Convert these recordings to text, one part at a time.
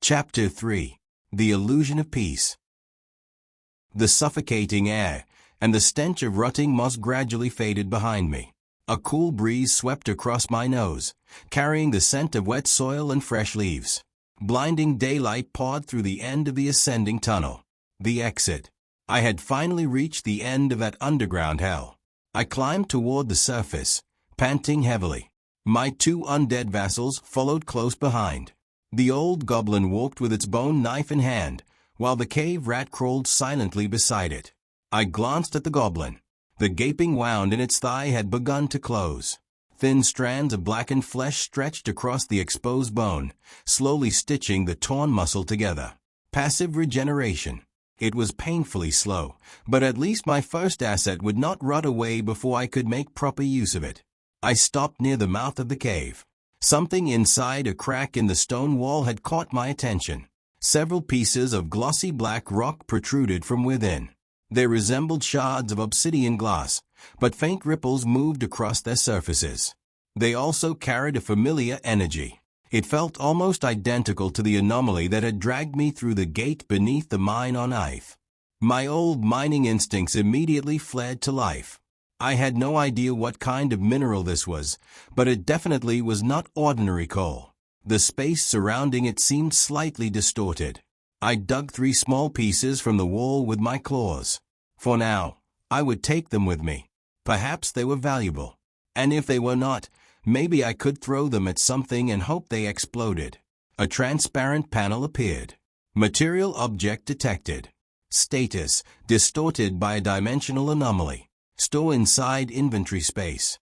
Chapter 3. The Illusion of Peace. The suffocating air and the stench of rotting moss gradually faded behind me. A cool breeze swept across my nose, carrying the scent of wet soil and fresh leaves. Blinding daylight poured through the end of the ascending tunnel. The exit. I had finally reached the end of that underground hell. I climbed toward the surface, panting heavily. My two undead vassals followed close behind. The old goblin walked with its bone knife in hand, while the cave rat crawled silently beside it. I glanced at the goblin. The gaping wound in its thigh had begun to close. Thin strands of blackened flesh stretched across the exposed bone, slowly stitching the torn muscle together. Passive regeneration. It was painfully slow, but at least my first asset would not rot away before I could make proper use of it. I stopped near the mouth of the cave. Something inside a crack in the stone wall had caught my attention. Several pieces of glossy black rock protruded from within. They resembled shards of obsidian glass, but faint ripples moved across their surfaces. They also carried a familiar energy. It felt almost identical to the anomaly that had dragged me through the gate beneath the mine on Ife. My old mining instincts immediately fled to life. I had no idea what kind of mineral this was, but it definitely was not ordinary coal. The space surrounding it seemed slightly distorted. I dug 3 small pieces from the wall with my claws. For now, I would take them with me. Perhaps they were valuable. And if they were not, maybe I could throw them at something and hope they exploded. A transparent panel appeared. Material object detected. Status distorted by a dimensional anomaly. Store inside inventory space.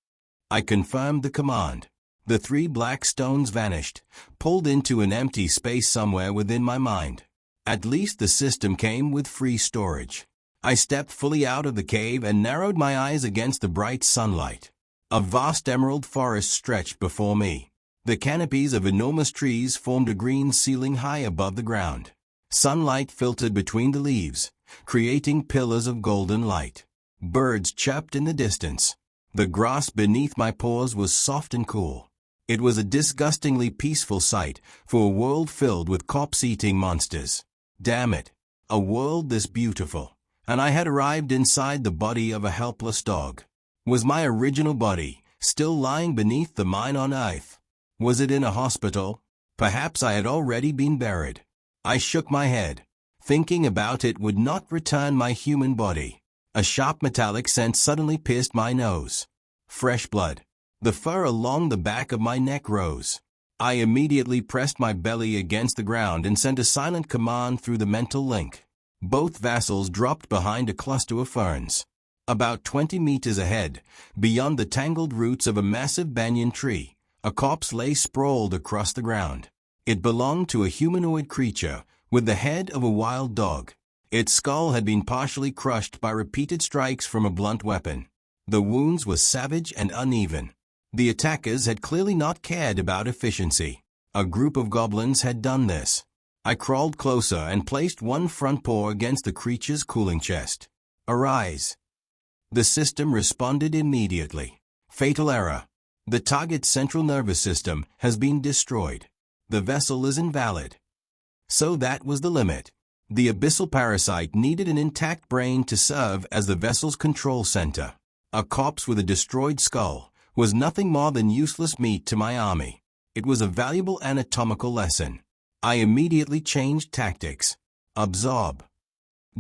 I confirmed the command. The 3 black stones vanished, pulled into an empty space somewhere within my mind. At least the system came with free storage. I stepped fully out of the cave and narrowed my eyes against the bright sunlight. A vast emerald forest stretched before me. The canopies of enormous trees formed a green ceiling high above the ground. Sunlight filtered between the leaves, creating pillars of golden light. Birds chirped in the distance. The grass beneath my paws was soft and cool. It was a disgustingly peaceful sight for a world filled with corpse-eating monsters. Damn it, a world this beautiful, and I had arrived inside the body of a helpless dog. Was my original body still lying beneath the mine on Ife? Was it in a hospital? Perhaps I had already been buried. I shook my head. Thinking about it would not return my human body. A sharp metallic scent suddenly pierced my nose. Fresh blood. The fur along the back of my neck rose. I immediately pressed my belly against the ground and sent a silent command through the mental link. Both vassals dropped behind a cluster of ferns. About 20 meters ahead, beyond the tangled roots of a massive banyan tree, a corpse lay sprawled across the ground. It belonged to a humanoid creature with the head of a wild dog. Its skull had been partially crushed by repeated strikes from a blunt weapon. The wounds were savage and uneven. The attackers had clearly not cared about efficiency. A group of goblins had done this. I crawled closer and placed one front paw against the creature's cooling chest. Arise. The system responded immediately. Fatal error. The target's central nervous system has been destroyed. The vessel is invalid. So that was the limit. The abyssal parasite needed an intact brain to serve as the vessel's control center. A corpse with a destroyed skull was nothing more than useless meat to my army. It was a valuable anatomical lesson. I immediately changed tactics. Absorb.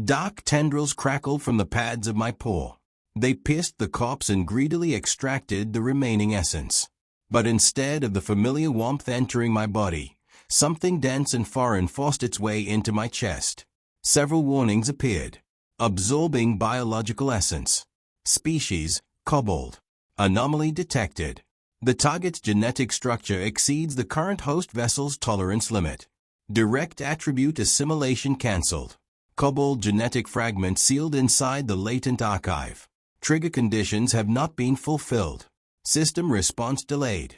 Dark tendrils crackled from the pads of my paw. They pierced the corpse and greedily extracted the remaining essence. But instead of the familiar warmth entering my body, something dense and foreign forced its way into my chest. Several warnings appeared. Absorbing biological essence. Species, kobold. Anomaly detected. The target's genetic structure exceeds the current host vessel's tolerance limit. Direct attribute assimilation cancelled. Kobold genetic fragment sealed inside the latent archive. Trigger conditions have not been fulfilled. System response delayed.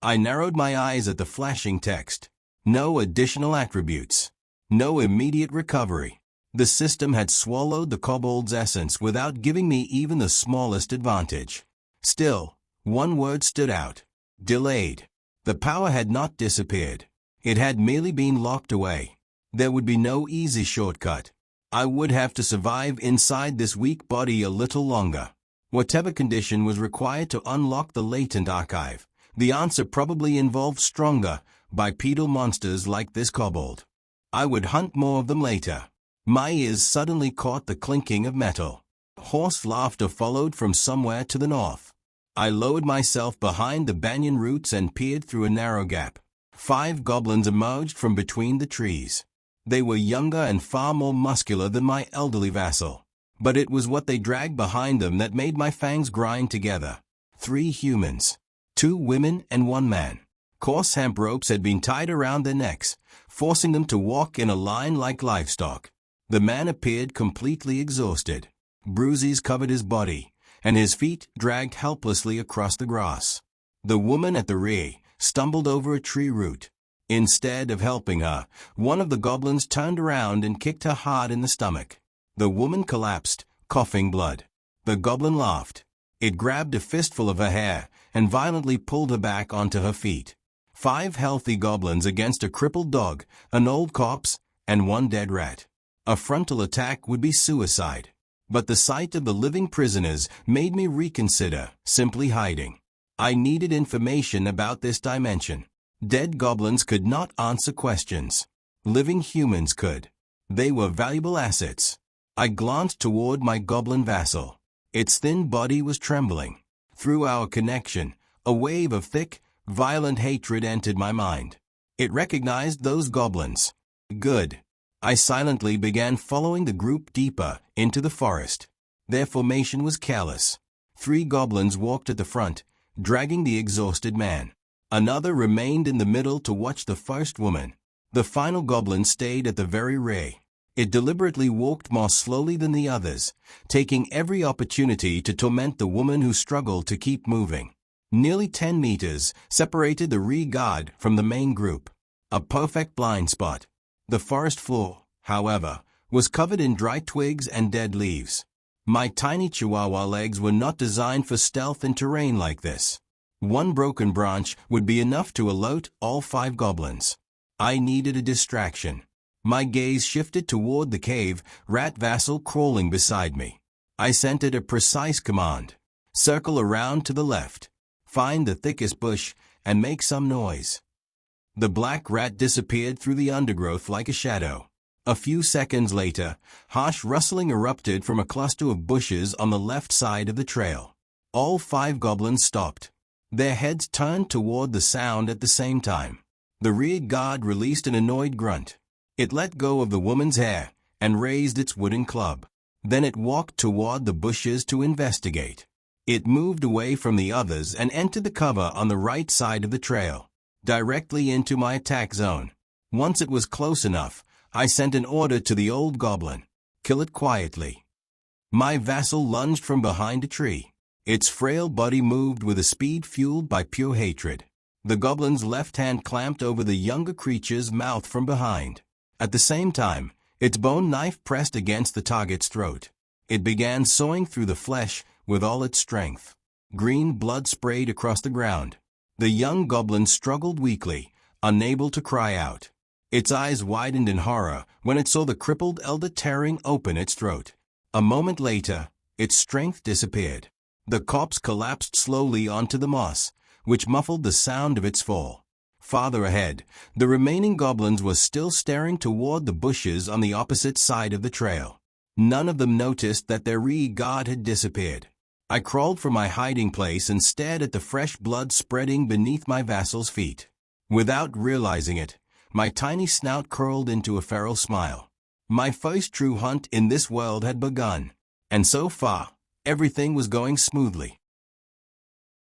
I narrowed my eyes at the flashing text. No additional attributes. No immediate recovery. The system had swallowed the kobold's essence without giving me even the smallest advantage. Still, one word stood out. Delayed. The power had not disappeared. It had merely been locked away. There would be no easy shortcut. I would have to survive inside this weak body a little longer. Whatever condition was required to unlock the latent archive, the answer probably involved stronger, bipedal monsters like this kobold. I would hunt more of them later. My ears suddenly caught the clinking of metal. Hoarse laughter followed from somewhere to the north. I lowered myself behind the banyan roots and peered through a narrow gap. 5 goblins emerged from between the trees. They were younger and far more muscular than my elderly vassal. But it was what they dragged behind them that made my fangs grind together. 3 humans, 2 women and 1 man. Coarse hemp ropes had been tied around their necks, forcing them to walk in a line like livestock. The man appeared completely exhausted. Bruises covered his body, and his feet dragged helplessly across the grass. The woman at the rear stumbled over a tree root. Instead of helping her, one of the goblins turned around and kicked her hard in the stomach. The woman collapsed, coughing blood. The goblin laughed. It grabbed a fistful of her hair and violently pulled her back onto her feet. 5 healthy goblins against a crippled dog, an old corpse, and 1 dead rat. A frontal attack would be suicide. But the sight of the living prisoners made me reconsider simply hiding. I needed information about this dimension. Dead goblins could not answer questions. Living humans could. They were valuable assets. I glanced toward my goblin vassal. Its thin body was trembling. Through our connection, a wave of thick, violent hatred entered my mind. It recognized those goblins. Good. I silently began following the group deeper into the forest. Their formation was careless. 3 goblins walked at the front, dragging the exhausted man. Another remained in the middle to watch the first woman. The final goblin stayed at the very rear. It deliberately walked more slowly than the others, taking every opportunity to torment the woman who struggled to keep moving. Nearly 10 meters separated the rear guard from the main group. A perfect blind spot. The forest floor, however, was covered in dry twigs and dead leaves. My tiny Chihuahua legs were not designed for stealth in terrain like this. 1 broken branch would be enough to alert all 5 goblins. I needed a distraction. My gaze shifted toward the cave, rat vassal crawling beside me. I sent it a precise command. Circle around to the left. Find the thickest bush and make some noise. The black rat disappeared through the undergrowth like a shadow. A few seconds later, harsh rustling erupted from a cluster of bushes on the left side of the trail. All 5 goblins stopped. Their heads turned toward the sound at the same time. The rear guard released an annoyed grunt. It let go of the woman's hair and raised its wooden club. Then it walked toward the bushes to investigate. It moved away from the others and entered the cover on the right side of the trail, directly into my attack zone. Once it was close enough, I sent an order to the old goblin. Kill it quietly. My vassal lunged from behind a tree. Its frail body moved with a speed fueled by pure hatred. The goblin's left hand clamped over the younger creature's mouth from behind. At the same time, its bone knife pressed against the target's throat. It began sawing through the flesh with all its strength. Green blood sprayed across the ground. The young goblin struggled weakly, unable to cry out. Its eyes widened in horror when it saw the crippled elder tearing open its throat. A moment later, its strength disappeared. The corpse collapsed slowly onto the moss, which muffled the sound of its fall. Farther ahead, the remaining goblins were still staring toward the bushes on the opposite side of the trail. None of them noticed that their rear guard had disappeared. I crawled from my hiding place and stared at the fresh blood spreading beneath my vassal's feet. Without realizing it, my tiny snout curled into a feral smile. My first true hunt in this world had begun, and so far, everything was going smoothly.